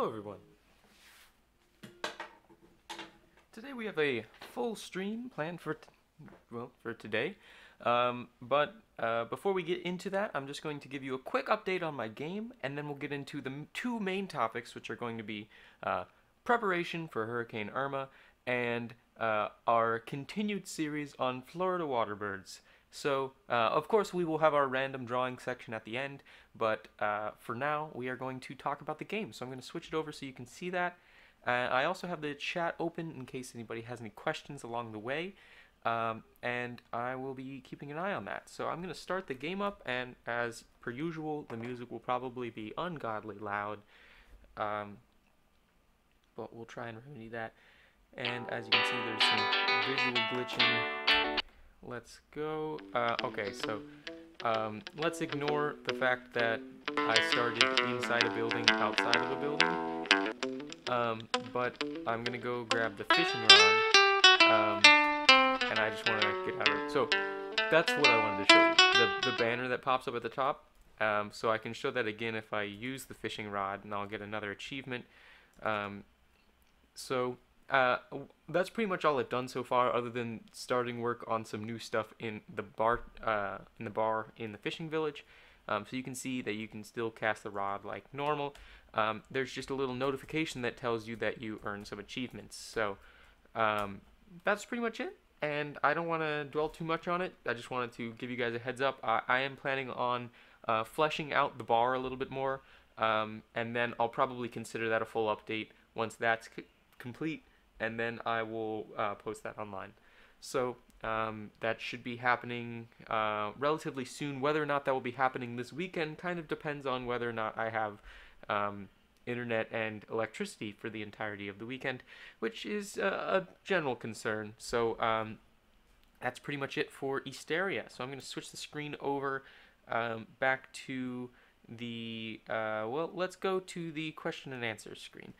Hello everyone. Today we have a full stream planned for today. Before we get into that, I'm just going to give you a quick update on my game, and then we'll get into the two main topics, which are going to be preparation for Hurricane Irma and our continued series on Florida waterbirds. So, of course, we will have our random drawing section at the end, but for now, we are going to talk about the game. So I'm going to switch it over so you can see that. I also have the chat open in case anybody has any questions along the way, and I will be keeping an eye on that. So I'm going to start the game up, and as per usual, the music will probably be ungodly loud, but we'll try and remedy that. And as you can see, there's some visual glitching. Let's go. Okay, so let's ignore the fact that I started inside a building, outside of a building. But I'm gonna go grab the fishing rod, and I just want to get out of it. So that's what I wanted to show you, the banner that pops up at the top. So I can show that again if I use the fishing rod, and I'll get another achievement. That's pretty much all I've done so far, other than starting work on some new stuff in the bar in the fishing village. So you can see that you can still cast the rod like normal. There's just a little notification that tells you that you earned some achievements. So that's pretty much it, and I don't want to dwell too much on it. I just wanted to give you guys a heads up. I am planning on fleshing out the bar a little bit more, and then I'll probably consider that a full update once that's complete, and then I will post that online. So that should be happening relatively soon. Whether or not that will be happening this weekend kind of depends on whether or not I have internet and electricity for the entirety of the weekend, which is a general concern. So that's pretty much it for Easteria. So I'm going to switch the screen over back to the, let's go to the question and answer screen.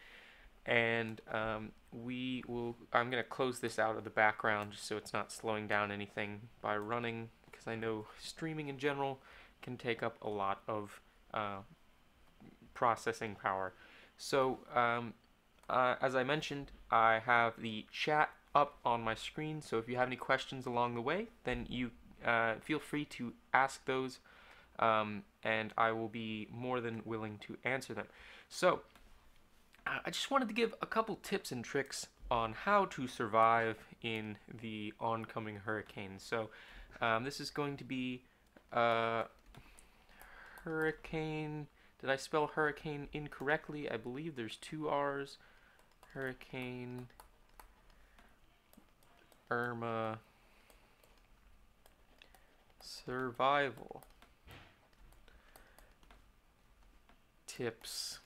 And I'm going to close this out of the background just so it's not slowing down anything by running, because I know streaming in general can take up a lot of processing power. So as I mentioned, I have the chat up on my screen, so if you have any questions along the way, then you feel free to ask those, and I will be more than willing to answer them. So I just wanted to give a couple tips and tricks on how to survive in the oncoming hurricane. So this is going to be hurricane. Did I spell hurricane incorrectly? I believe there's two R's. Hurricane Irma survival tips.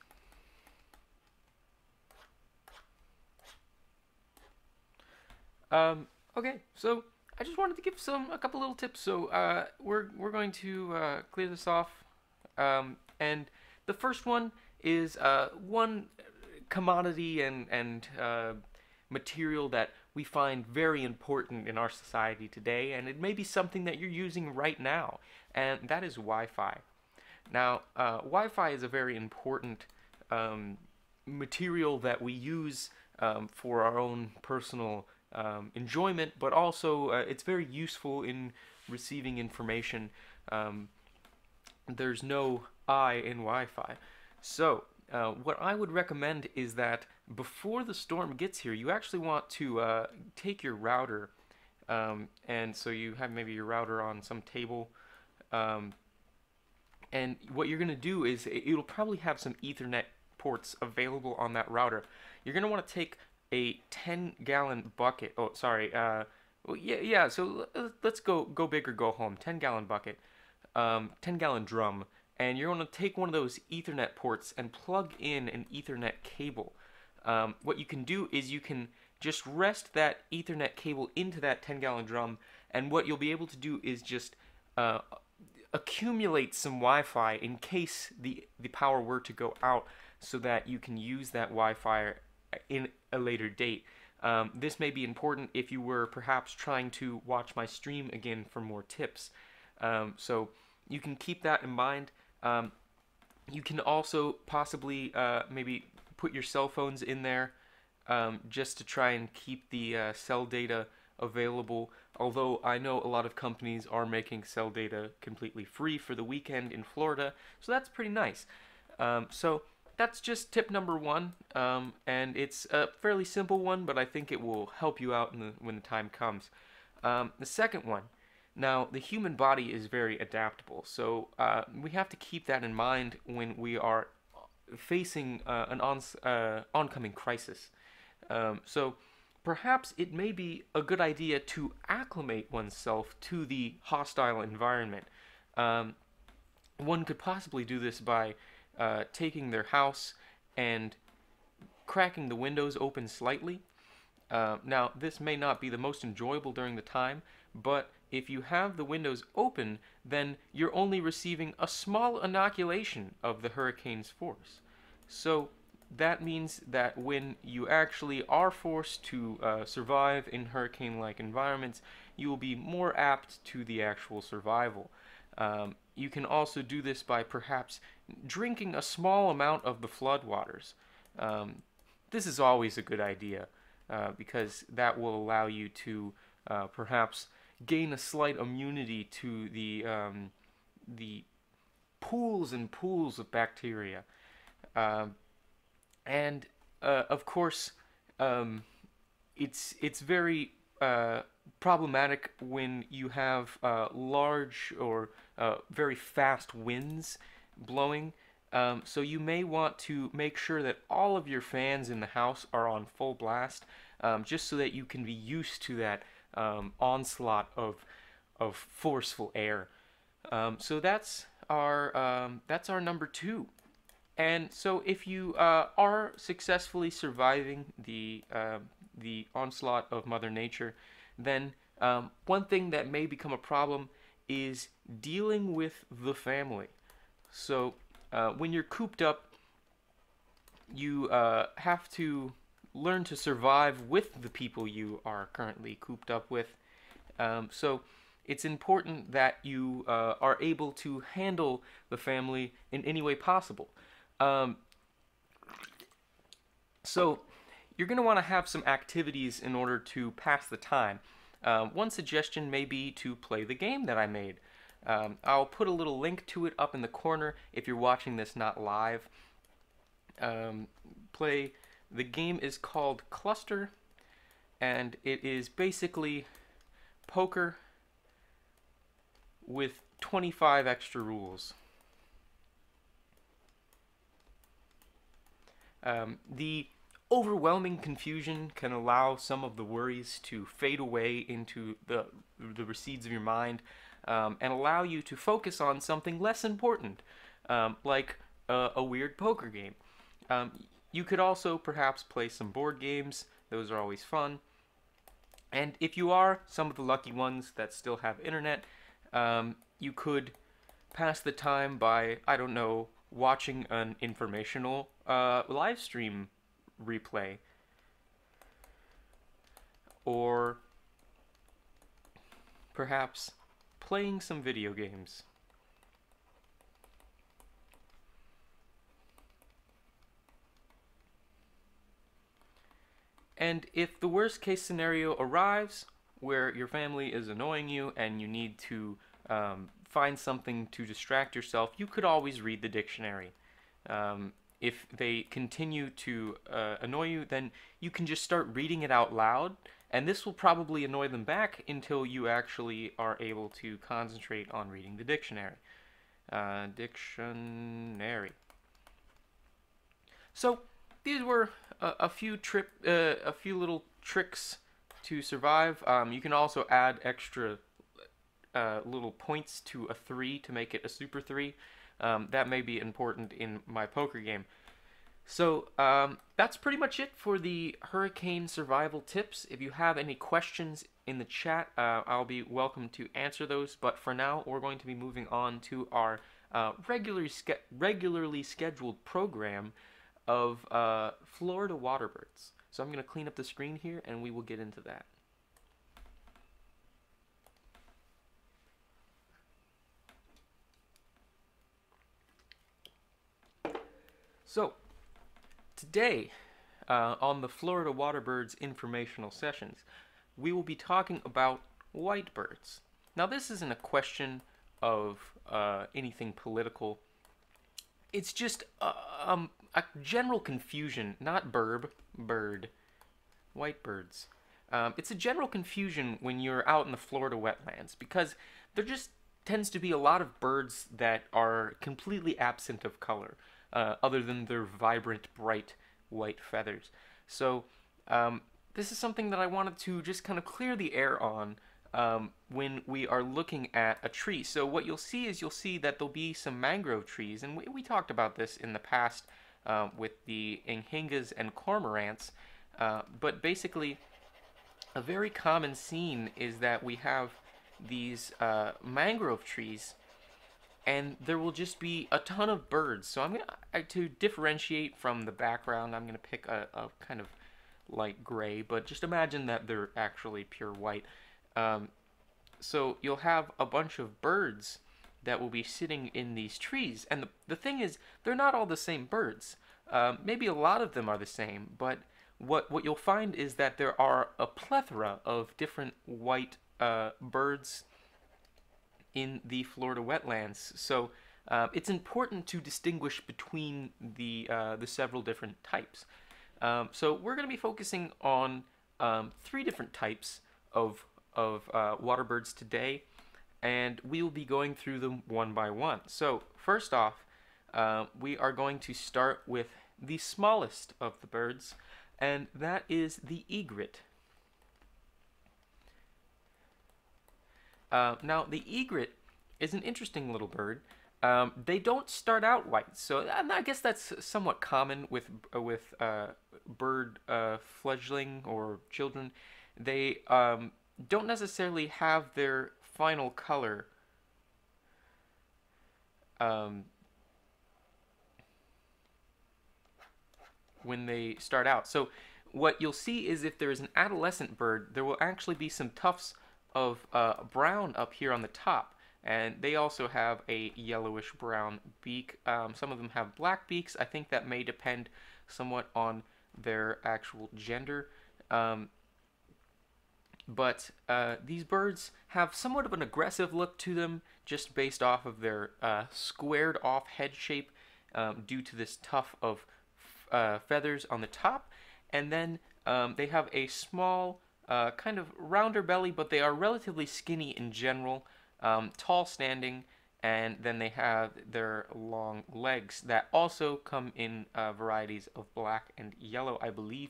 Okay, so I just wanted to give a couple little tips. So we're going to clear this off, and the first one is one commodity and material that we find very important in our society today, and it may be something that you're using right now, and that is Wi-Fi. Now, Wi-Fi is a very important material that we use for our own personal enjoyment, but also it's very useful in receiving information. There's no I in Wi-Fi. So what I would recommend is that before the storm gets here, you actually want to take your router, and so you have maybe your router on some table, and what you're going to do is it'll probably have some Ethernet ports available on that router. You're going to want to take a 10-gallon bucket. Oh, sorry. Yeah. So let's go big or go home. 10-gallon bucket, 10-gallon drum, and you're going to take one of those Ethernet ports and plug in an Ethernet cable. What you can do is you can just rest that Ethernet cable into that 10-gallon drum, and what you'll be able to do is just accumulate some Wi-Fi in case the power were to go out, so that you can use that Wi-Fi in a later date. This may be important if you were perhaps trying to watch my stream again for more tips. So you can keep that in mind. You can also possibly maybe put your cell phones in there just to try and keep the cell data available. Although I know a lot of companies are making cell data completely free for the weekend in Florida, so that's pretty nice. So that's just tip number one, and it's a fairly simple one, but I think it will help you out when the time comes. The second one, now the human body is very adaptable, so we have to keep that in mind when we are facing an oncoming crisis. So perhaps it may be a good idea to acclimate oneself to the hostile environment. Um, One could possibly do this by taking their house and cracking the windows open slightly. Now, this may not be the most enjoyable during the time, but if you have the windows open, then you're only receiving a small inoculation of the hurricane's force. So that means that when you actually are forced to survive in hurricane-like environments, you will be more apt to the actual survival. You can also do this by perhaps drinking a small amount of the floodwaters. This is always a good idea because that will allow you to perhaps gain a slight immunity to the pools and pools of bacteria. And of course, it's very problematic when you have large or very fast winds blowing. So you may want to make sure that all of your fans in the house are on full blast, just so that you can be used to that onslaught of forceful air. So that's our number two. And so if you are successfully surviving the onslaught of Mother Nature, then one thing that may become a problem is dealing with the family. So when you're cooped up, you have to learn to survive with the people you are currently cooped up with. So it's important that you are able to handle the family in any way possible. Um, so you're going to want to have some activities in order to pass the time. One suggestion may be to play the game that I made. I'll put a little link to it up in the corner if you're watching this not live. The game is called Cluster, and it is basically poker with 25 extra rules. The overwhelming confusion can allow some of the worries to fade away into the recedes of your mind, and allow you to focus on something less important, like a weird poker game. You could also perhaps play some board games. Those are always fun. And if you are some of the lucky ones that still have internet, you could pass the time by, I don't know, watching an informational live stream replay, or perhaps playing some video games. And if the worst case scenario arrives, where your family is annoying you and you need to find something to distract yourself, you could always read the dictionary. If they continue to annoy you, then you can just start reading it out loud, and this will probably annoy them back until you actually are able to concentrate on reading the dictionary. Dictionary. So these were a few little tricks to survive. You can also add extra little points to a 3 to make it a super 3. That may be important in my poker game. So that's pretty much it for the hurricane survival tips. If you have any questions in the chat, I'll be welcome to answer those. But for now, we're going to be moving on to our regularly scheduled program of Florida water birds. So I'm going to clean up the screen here, and we will get into that. So Today, on the Florida Waterbirds informational sessions, we will be talking about white birds. Now, this isn't a question of anything political. It's just a general confusion, not bird, white birds. It's a general confusion when you're out in the Florida wetlands because there just tends to be a lot of birds that are completely absent of color, other than their vibrant, bright white feathers. So, this is something that I wanted to just kind of clear the air on when we are looking at a tree. So what you'll see is that there'll be some mangrove trees, and we talked about this in the past with the anhingas and cormorants, but basically a very common scene is that we have these mangrove trees, and there will just be a ton of birds. So I'm gonna to differentiate from the background, I'm gonna pick a kind of light gray, but just imagine that they're actually pure white. So you'll have a bunch of birds that will be sitting in these trees, and the thing is, they're not all the same birds. Maybe a lot of them are the same, but what you'll find is that there are a plethora of different white birds in the Florida wetlands. So it's important to distinguish between the several different types. So we're going to be focusing on three different types of water birds today, and we will be going through them one by one. So first off, we are going to start with the smallest of the birds, and that is the egret. Now, the egret is an interesting little bird. They don't start out white, so I guess that's somewhat common with bird fledgling or children. They don't necessarily have their final color when they start out. So what you'll see is if there is an adolescent bird, there will actually be some tufts of brown up here on the top, and they also have a yellowish brown beak. Some of them have black beaks. I think that may depend somewhat on their actual gender. But these birds have somewhat of an aggressive look to them, just based off of their squared off head shape due to this tuft of feathers on the top. And then they have a small kind of rounder belly, but they are relatively skinny in general, tall standing, and then they have their long legs that also come in varieties of black and yellow, I believe.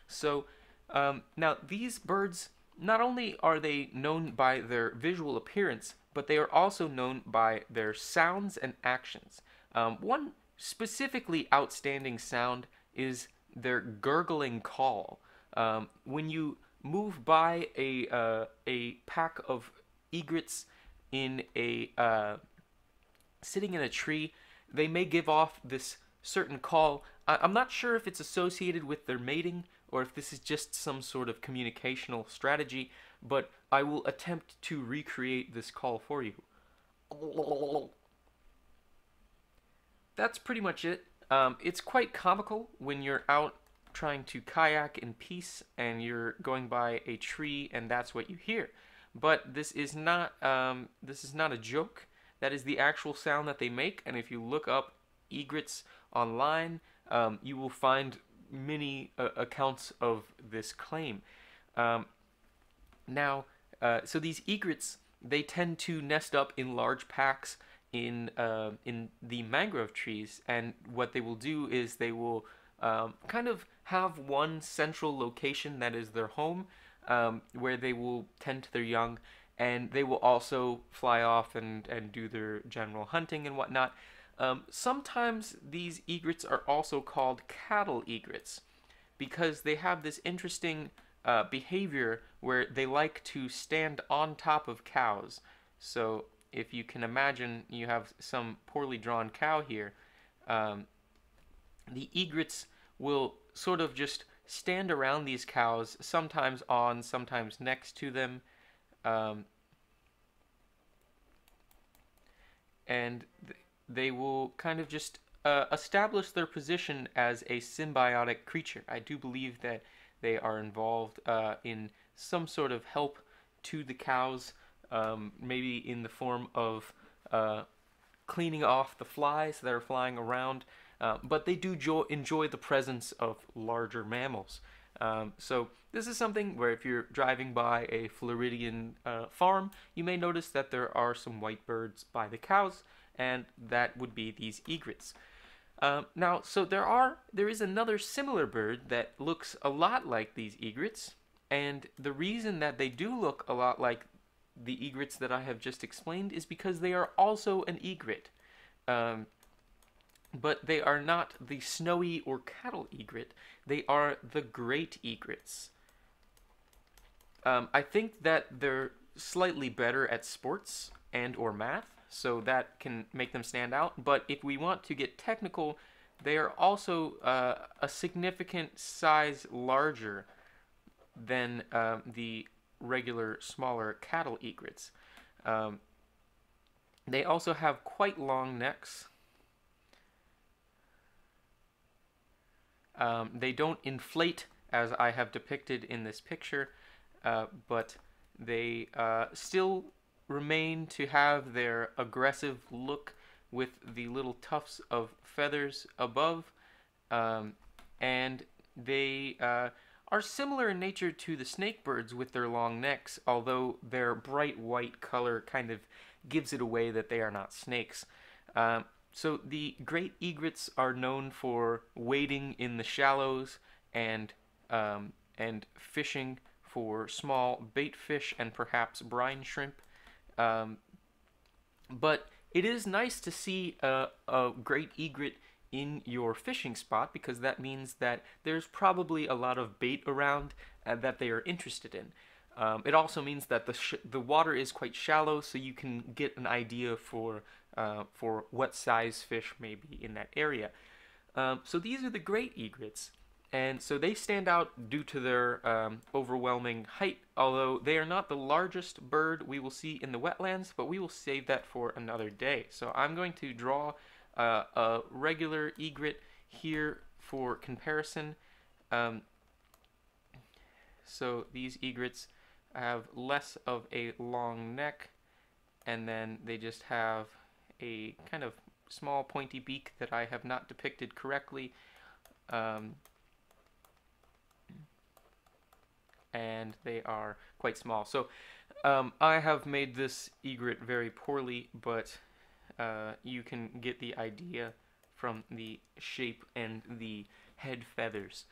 So now these birds, not only are they known by their visual appearance, but they are also known by their sounds and actions. One specifically outstanding sound is their gurgling call. When you move by a pack of egrets in sitting in a tree, they may give off this certain call. I'm not sure if it's associated with their mating or if this is just some sort of communicational strategy, but I will attempt to recreate this call for you. That's pretty much it. It's quite comical when you're out trying to kayak in peace and you're going by a tree and that's what you hear. But this is not a joke. That is the actual sound that they make, and if you look up egrets online, you will find many accounts of this claim. Now, so these egrets, they tend to nest up in large packs in the mangrove trees, and what they will do is they will kind of have one central location that is their home, where they will tend to their young, and they will also fly off and do their general hunting and whatnot. Sometimes these egrets are also called cattle egrets because they have this interesting behavior where they like to stand on top of cows. So if you can imagine, you have some poorly drawn cow here. The egrets will sort of just stand around these cows, sometimes on, sometimes next to them, and they will kind of just establish their position as a symbiotic creature. I do believe that they are involved in some sort of help to the cows, maybe in the form of uh, cleaning off the flies that are flying around, but they do enjoy the presence of larger mammals. So this is something where if you're driving by a Floridian farm, you may notice that there are some white birds by the cows, and that would be these egrets. Now, so there is another similar bird that looks a lot like these egrets, and the reason that they do look a lot like the egrets that I have just explained is because they are also an egret. Um, but they are not the snowy or cattle egret. They are the great egrets. I think that they're slightly better at sports and or math, so that can make them stand out. But if we want to get technical, they are also a significant size larger than the regular smaller cattle egrets. Um, they also have quite long necks. They don't inflate as I have depicted in this picture, but they still remain to have their aggressive look with the little tufts of feathers above, and they are similar in nature to the snakebirds with their long necks, although their bright white color kind of gives it away that they are not snakes. So the great egrets are known for wading in the shallows and fishing for small bait fish and perhaps brine shrimp. Um, but it is nice to see a great egret in your fishing spot because that means that there's probably a lot of bait around that they are interested in. It also means that the water is quite shallow, so you can get an idea for what size fish may be in that area. So these are the great egrets, and so they stand out due to their overwhelming height. Although they are not the largest bird we will see in the wetlands, but we will save that for another day. So I'm going to draw a regular egret here for comparison. Um, so these egrets have less of a long neck, and then they just have a kind of small pointy beak that I have not depicted correctly. And they are quite small. So I have made this egret very poorly, but you can get the idea from the shape and the head feathers.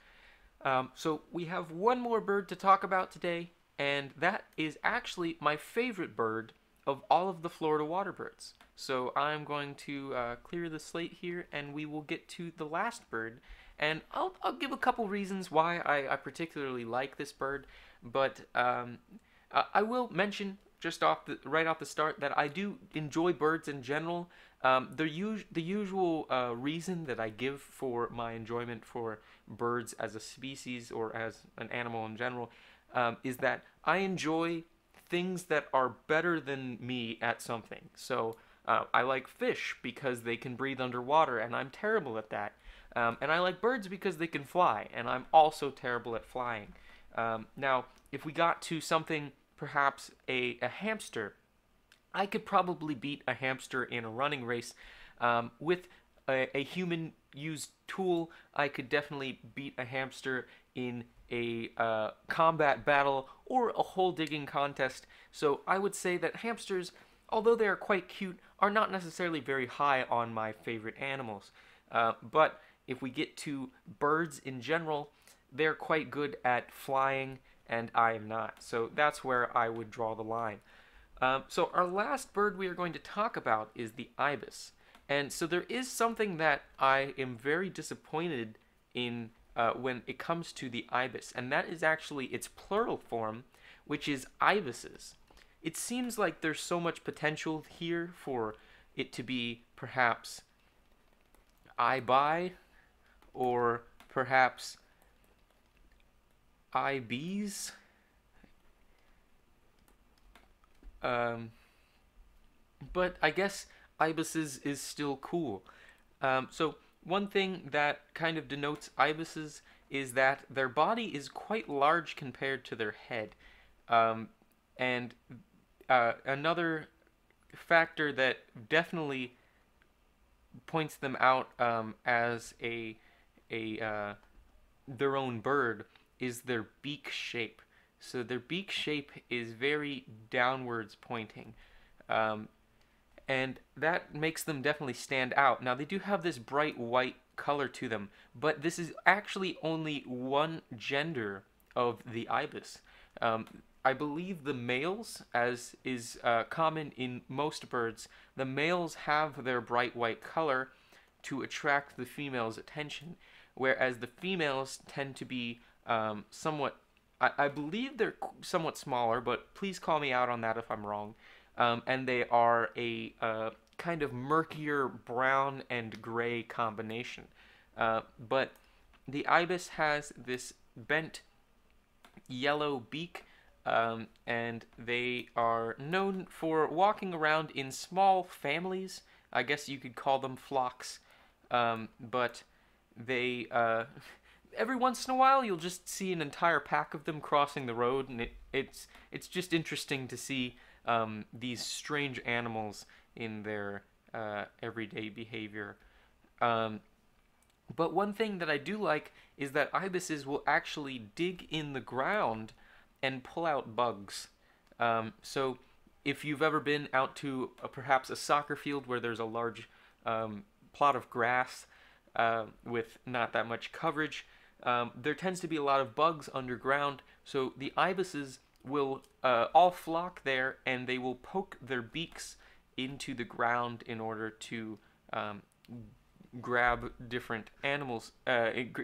So we have one more bird to talk about today, and that is actually my favorite bird of all of the Florida water birds. So I'm going to clear the slate here, and we will get to the last bird. And I'll give a couple reasons why I particularly like this bird, but I will mention just right off the start that I do enjoy birds in general. The usual reason that I give for my enjoyment for birds as a species or as an animal in general is that I enjoy things that are better than me at something. So I like fish because they can breathe underwater, and I'm terrible at that. And I like birds because they can fly, and I'm also terrible at flying. Now, if we got to something, perhaps a hamster, I could probably beat a hamster in a running race. With a human-used tool, I could definitely beat a hamster in a combat battle or a hole digging contest. So I would say that hamsters, although they are quite cute, are not necessarily very high on my favorite animals. But if we get to birds in general, they're quite good at flying, and I am not. So that's where I would draw the line. So our last bird we are going to talk about is the ibis. And so there is something that I am very disappointed in when it comes to the ibis, and that is actually its plural form, which is ibises. It seems like there's so much potential here for it to be perhaps ibi, or perhaps ibs. But I guess ibises is still cool. So one thing that kind of denotes ibises is that their body is quite large compared to their head. Um, and another factor that definitely points them out as a their own bird is their beak shape. So their beak shape is very downwards pointing. Um, and that makes them definitely stand out. Now, they do have this bright white color to them, but this is actually only one gender of the ibis. Um, I believe the males, as is common in most birds, the males have their bright white color to attract the female's attention, whereas the females tend to be somewhat. I believe they're somewhat smaller, but please call me out on that if I'm wrong. And they are a kind of murkier brown and gray combination. But the ibis has this bent yellow beak, and they are known for walking around in small families. I guess you could call them flocks, but they every once in a while you'll just see an entire pack of them crossing the road, and it's just interesting to see these strange animals in their everyday behavior. Um, but one thing that I do like is that ibises will actually dig in the ground and pull out bugs. So if you've ever been out to perhaps a soccer field where there's a large plot of grass with not that much coverage, there tends to be a lot of bugs underground. So the ibises will all flock there, and they will poke their beaks into the ground in order to grab different animals,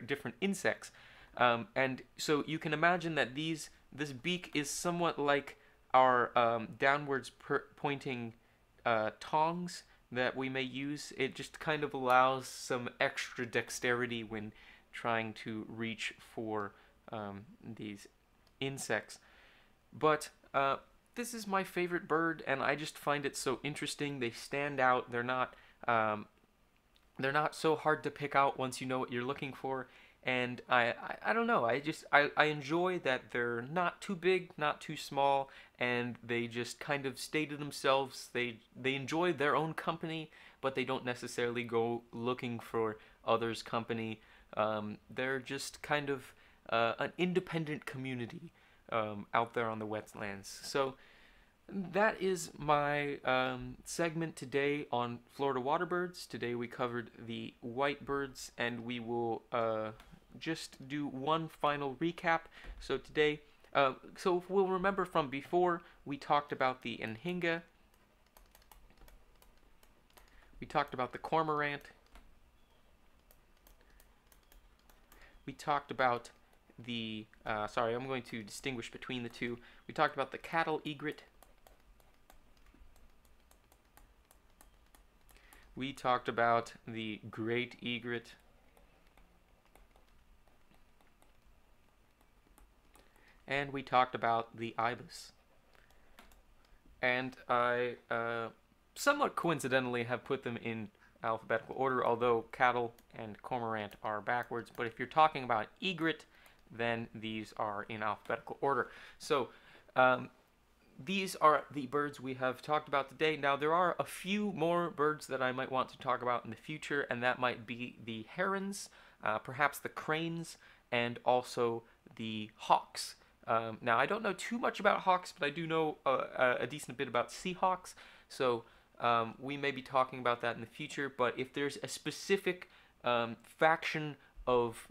different insects. And so you can imagine that this beak is somewhat like our downwards pointing tongs that we may use. It just kind of allows some extra dexterity when trying to reach for these insects. But this is my favorite bird, and I just find it so interesting. They stand out. They're not so hard to pick out once you know what you're looking for. And I don't know. I enjoy that they're not too big, not too small, and they just kind of stay to themselves. They enjoy their own company, but they don't necessarily go looking for others' company. They're just kind of an independent community out there on the wetlands. So that is my segment today on Florida water birds. Today we covered the white birds, and we will just do one final recap. So today, so if we'll remember from before, we talked about the anhinga, we talked about the cormorant, we talked about the, sorry, I'm going to distinguish between the two. We talked about the cattle egret. We talked about the great egret. And we talked about the ibis. And I somewhat coincidentally have put them in alphabetical order, although cattle and cormorant are backwards. But if you're talking about egret, then these are in alphabetical order. So these are the birds we have talked about today. Now, there are a few more birds that I might want to talk about in the future, and that might be the herons, perhaps the cranes, and also the hawks. Now, I don't know too much about hawks, but I do know a decent bit about seahawks, so we may be talking about that in the future. But if there's a specific faction of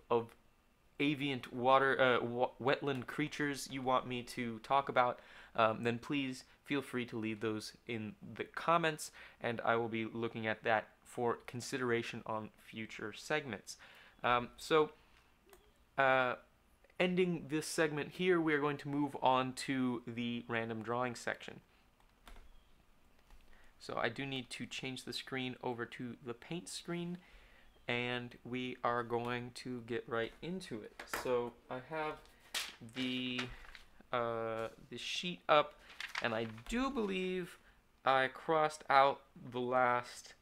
avian water wetland creatures you want me to talk about, then please feel free to leave those in the comments, and I will be looking at that for consideration on future segments. Ending this segment here, we are going to move on to the random drawing section. So I do need to change the screen over to the paint screen, and we are going to get right into it. So I have the sheet up, and I do believe I crossed out the last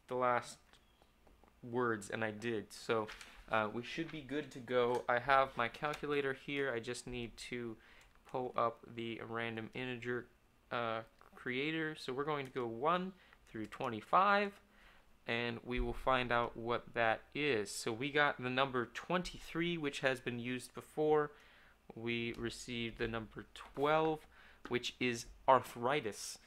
the last words, and I did. So we should be good to go. I have my calculator here. I just need to pull up the random integer creator. So we're going to go 1 through 25, and we will find out what that is. So we got the number 23, which has been used before. We received the number 12, which is arthritis.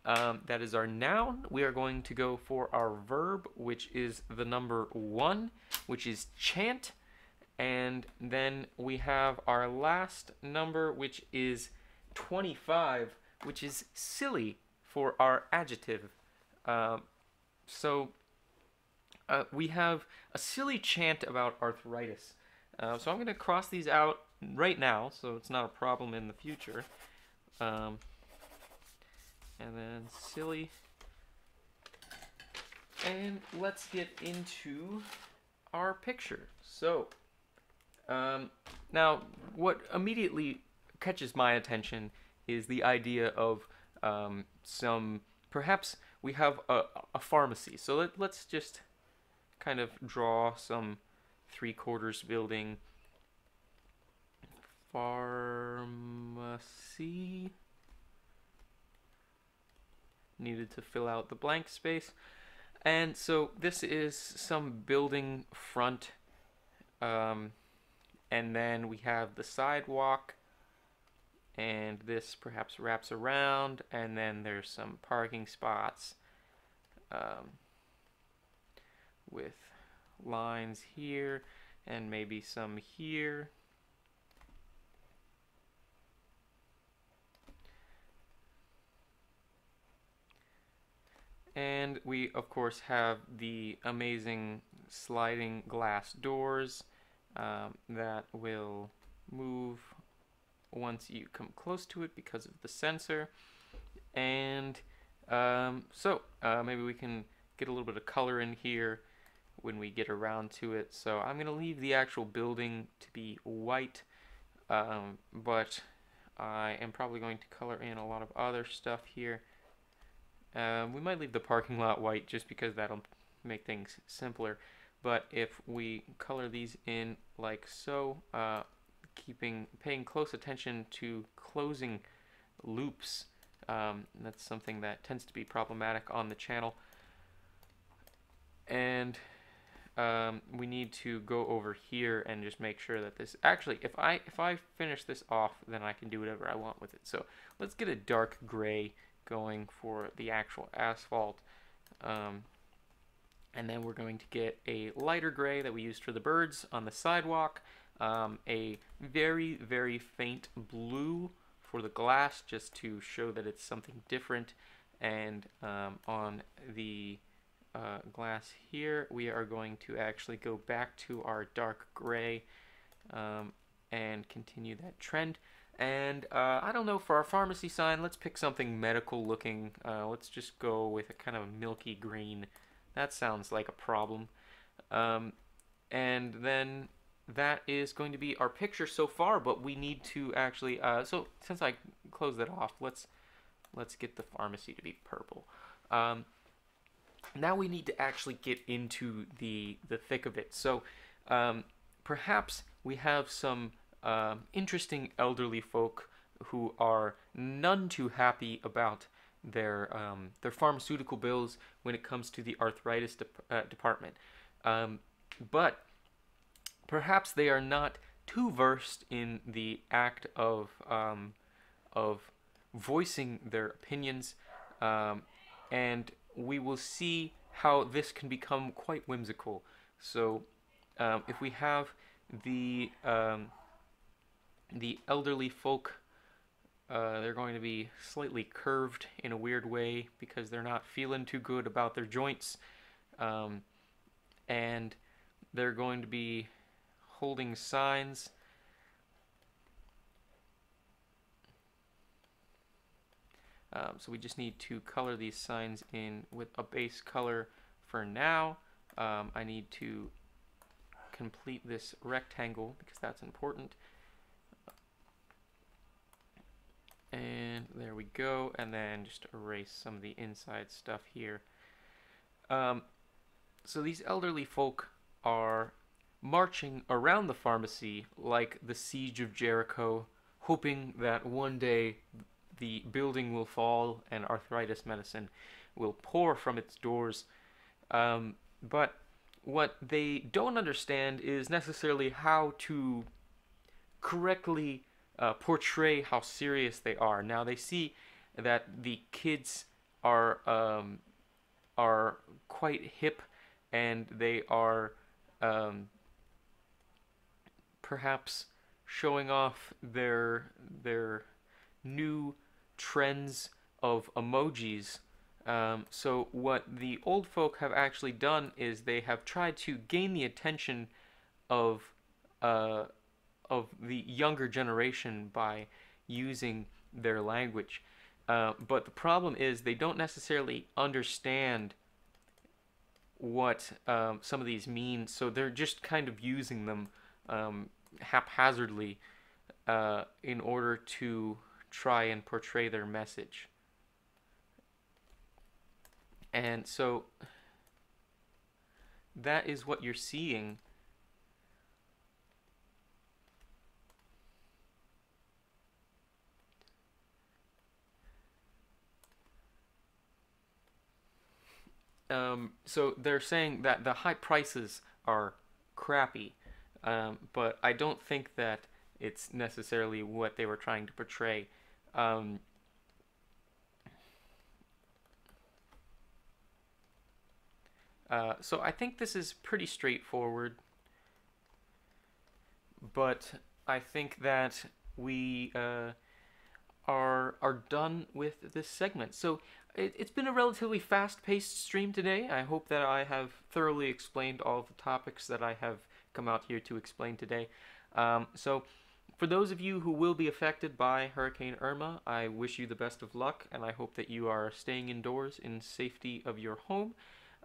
That is our noun. We are going to go for our verb, which is the number 1, which is chant. And then we have our last number, which is 25, which is silly for our adjective. So we have a silly chant about arthritis. So I'm going to cross these out right now, so it's not a problem in the future. And then silly. And let's get into our picture. So, now what immediately catches my attention is the idea of perhaps we have a pharmacy. So let's just kind of draw some 3/4 building. Pharmacy. Needed to fill out the blank space. And so this is some building front, and then we have the sidewalk, and this perhaps wraps around, and then there's some parking spots with lines here and maybe some here. And we, of course, have the amazing sliding glass doors that will move once you come close to it because of the sensor. And maybe we can get a little bit of color in here when we get around to it. So I'm going to leave the actual building to be white, but I am probably going to color in a lot of other stuff here. We might leave the parking lot white just because that'll make things simpler. But if we color these in like so, paying close attention to closing loops, that's something that tends to be problematic on the channel. And we need to go over here and just make sure that this actually, if I finish this off, then I can do whatever I want with it. So let's get a dark gray going for the actual asphalt, and then we're going to get a lighter gray that we used for the birds on the sidewalk, a very, very faint blue for the glass just to show that it's something different, and on the glass here we are going to actually go back to our dark gray and continue that trend. And I don't know, for our pharmacy sign, let's pick something medical looking. Let's just go with a kind of milky green. That sounds like a problem. And then that is going to be our picture so far, but we need to actually, so since I closed that off, let's get the pharmacy to be purple. Now we need to actually get into the thick of it. So perhaps we have some interesting elderly folk who are none too happy about their pharmaceutical bills when it comes to the arthritis department. But perhaps they are not too versed in the act of voicing their opinions, and we will see how this can become quite whimsical. So if we have the elderly folk, they're going to be slightly curved in a weird way because they're not feeling too good about their joints, and they're going to be holding signs. So we just need to color these signs in with a base color for now. I need to complete this rectangle because that's important. And there we go, and then just erase some of the inside stuff here. So these elderly folk are marching around the pharmacy like the siege of Jericho, hoping that one day the building will fall and arthritis medicine will pour from its doors. But what they don't understand is necessarily how to correctly portray how serious they are. Now they see that the kids are quite hip, and they are um, perhaps showing off their new trends of emojis. So what the old folk have actually done is they have tried to gain the attention of uh, the younger generation by using their language. But the problem is they don't necessarily understand what some of these mean, so they're just kind of using them haphazardly in order to try and portray their message. And so that is what you're seeing. So they're saying that the high prices are crappy, but I don't think that it's necessarily what they were trying to portray. Um, so I think this is pretty straightforward, but I think that we are done with this segment. So it's been a relatively fast-paced stream today. I hope that I have thoroughly explained all of the topics that I have come out here to explain today. So for those of you who will be affected by Hurricane Irma, I wish you the best of luck, and I hope that you are staying indoors in safety of your home.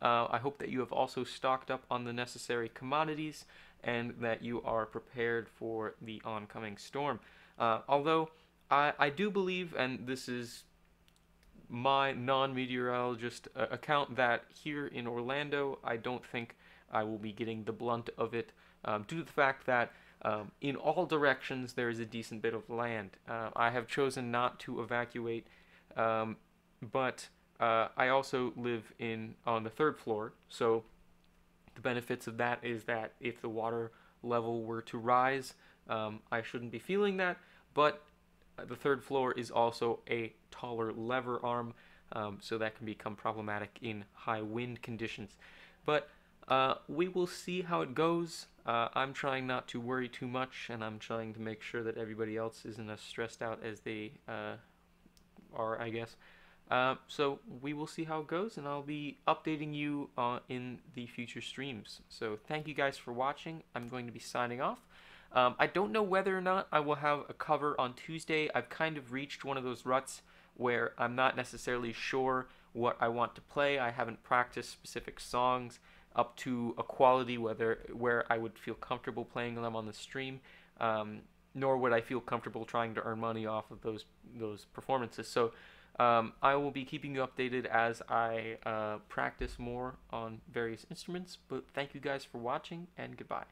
I hope that you have also stocked up on the necessary commodities and that you are prepared for the oncoming storm. Although I do believe, and this is my non-meteorologist account, that here in Orlando, I don't think I will be getting the blunt of it due to the fact that in all directions there is a decent bit of land. I have chosen not to evacuate, but I also live on the third floor, so the benefits of that is that if the water level were to rise, I shouldn't be feeling that, but the third floor is also a taller lever arm, so that can become problematic in high wind conditions. But we will see how it goes. I'm trying not to worry too much, and I'm trying to make sure that everybody else isn't as stressed out as they are, I guess. So we will see how it goes, and I'll be updating you in the future streams. So thank you guys for watching. I'm going to be signing off. I don't know whether or not I will have a cover on Tuesday. I've kind of reached one of those ruts where I'm not necessarily sure what I want to play. I haven't practiced specific songs up to a quality where I would feel comfortable playing them on the stream, nor would I feel comfortable trying to earn money off of those performances. So I will be keeping you updated as I practice more on various instruments. But thank you guys for watching, and goodbye.